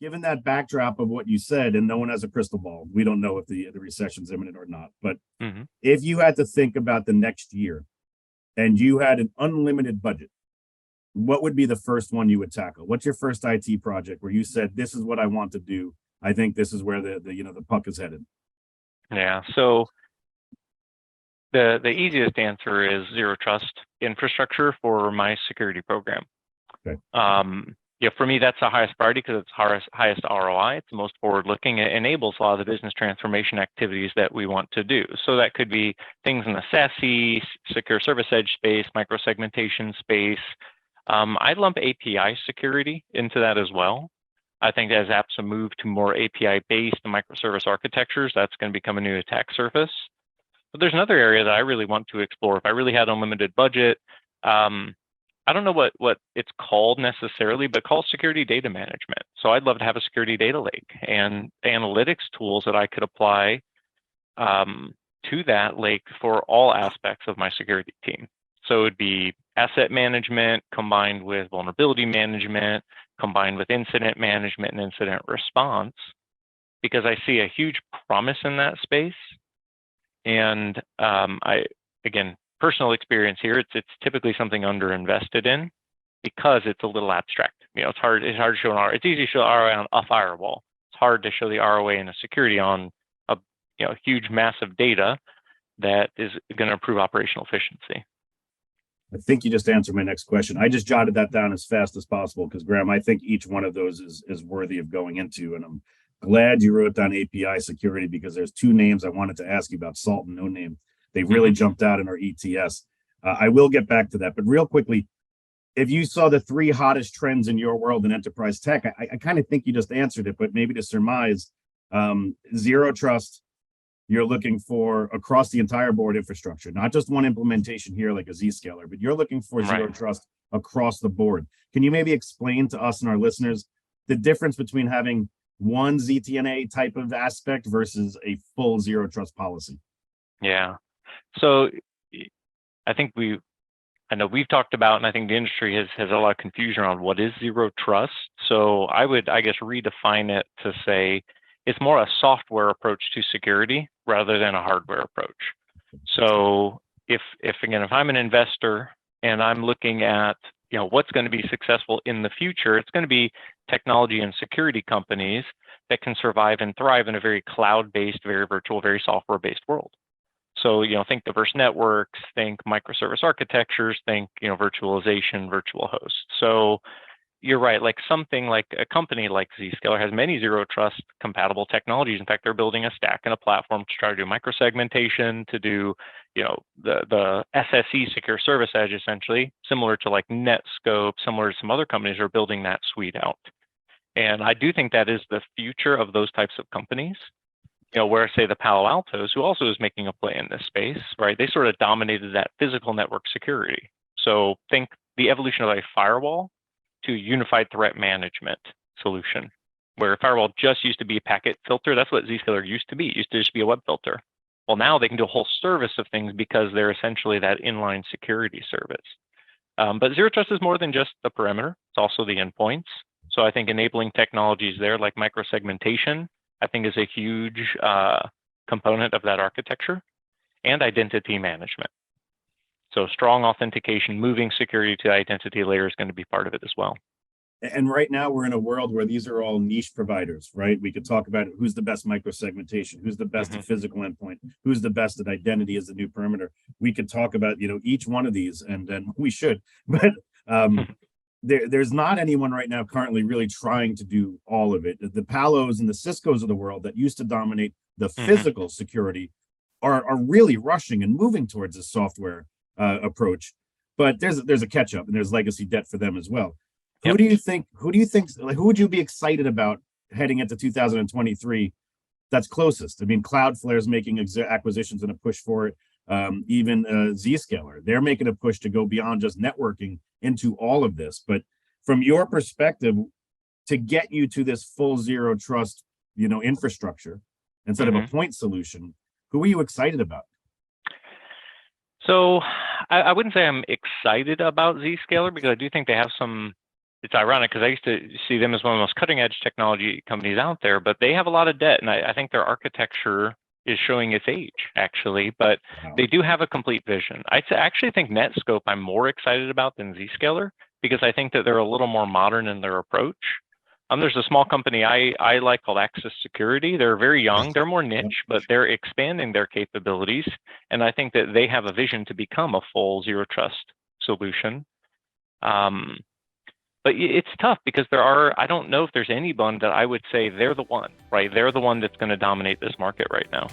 given that backdrop of what you said, and no one has a crystal ball, we don't know if the recession's imminent or not. But if you had to think about the next year and you had an unlimited budget, what would be the first one you would tackle? What's your first IT project where you said, this is what I want to do? I think this is where the puck is headed. Yeah. So the easiest answer is zero trust infrastructure for my security program. Okay. Yeah, for me, that's the highest priority because it's highest ROI. It's the most forward-looking. It enables a lot of the business transformation activities that we want to do. So that could be things in the SASE, secure service edge space, microsegmentation space. I'd lump API security into that as well. I think as apps move to more API-based microservice architectures, that's going to become a new attack surface. But there's another area that I really want to explore. If I really had unlimited budget, I don't know what it's called necessarily, but called security data management. So I'd love to have a security data lake and analytics tools that I could apply to that lake for all aspects of my security team. So it would be asset management combined with vulnerability management, combined with incident management and incident response, because I see a huge promise in that space. And again, personal experience here, it's typically something underinvested in because it's a little abstract. It's hard to show an ROI. It's easy to show ROI on a firewall. It's hard to show the ROI in a security on a huge massive data that is going to improve operational efficiency. I think you just answered my next question. I just jotted that down as fast as possible because, Graham, I think each one of those is worthy of going into, and I'm glad you wrote down API security because there's two names I wanted to ask you about, Salt and No Name. They really jumped out in our ETS. I will get back to that, but real quickly, if you saw the three hottest trends in your world in enterprise tech, I kind of think you just answered it, but maybe to surmise, zero trust, you're looking for across the entire board infrastructure, not just one implementation here like a Zscaler, but you're looking for zero trust across the board. Can you maybe explain to us and our listeners the difference between having one ZTNA type of aspect versus a full zero trust policy? Yeah. So I think I know we've talked about, and I think the industry has a lot of confusion around what is zero trust. So I would, I guess, redefine it to say it's more a software approach to security rather than a hardware approach. So if I'm an investor and I'm looking at what's going to be successful in the future, it's going to be technology and security companies that can survive and thrive in a very cloud-based, very virtual, very software-based world. So, think diverse networks, think microservice architectures, think, virtualization, virtual hosts. So you're right, like something like a company like Zscaler has many zero trust compatible technologies. In fact, they're building a stack and a platform to try to do microsegmentation, to do, the SSE, secure service edge, essentially, similar to like Netscope, similar to some other companies who are building that suite out. And I do think that is the future of those types of companies. Where say the Palo Altos, who also is making a play in this space, right? They sort of dominated that physical network security. So think the evolution of a firewall to unified threat management solution, where a firewall just used to be a packet filter. That's what Zscaler used to be. It used to just be a web filter. Well, now they can do a whole service of things because they're essentially that inline security service. But zero trust is more than just the perimeter. It's also the endpoints. So I think enabling technologies there like microsegmentation, I think is a huge component of that architecture, and identity management. So strong authentication, moving security to the identity layer is going to be part of it as well. And right now we're in a world where these are all niche providers, right? We could talk about who's the best microsegmentation, who's the best at physical endpoint, who's the best at identity as the new perimeter. We could talk about, each one of these, and we should, but there's not anyone right now currently really trying to do all of it. The Palos and the Ciscos of the world that used to dominate the physical security are really rushing and moving towards a software approach. But there's a catch up and there's legacy debt for them as well. Who do you think, like, who would you be excited about heading into 2023 that's closest? I mean, Cloudflare is making acquisitions and a push for it. Even Zscaler, they're making a push to go beyond just networking into all of this. But from your perspective, to get you to this full zero trust, infrastructure instead of a point solution, who are you excited about? So I wouldn't say I'm excited about Zscaler because I do think they have some it's ironic because I used to see them as one of the most cutting edge technology companies out there, but they have a lot of debt. And I think their architecture is showing its age, actually, but Wow. they do have a complete vision. Actually think Netscope I'm more excited about than Zscaler because I think that they're a little more modern in their approach. There's a small company I like called Access Security. They're very young, they're more niche, but they're expanding their capabilities. And I think that they have a vision to become a full zero trust solution. But it's tough because I don't know if there's anyone that I would say they're the one, right? They're the one that's going to dominate this market right now.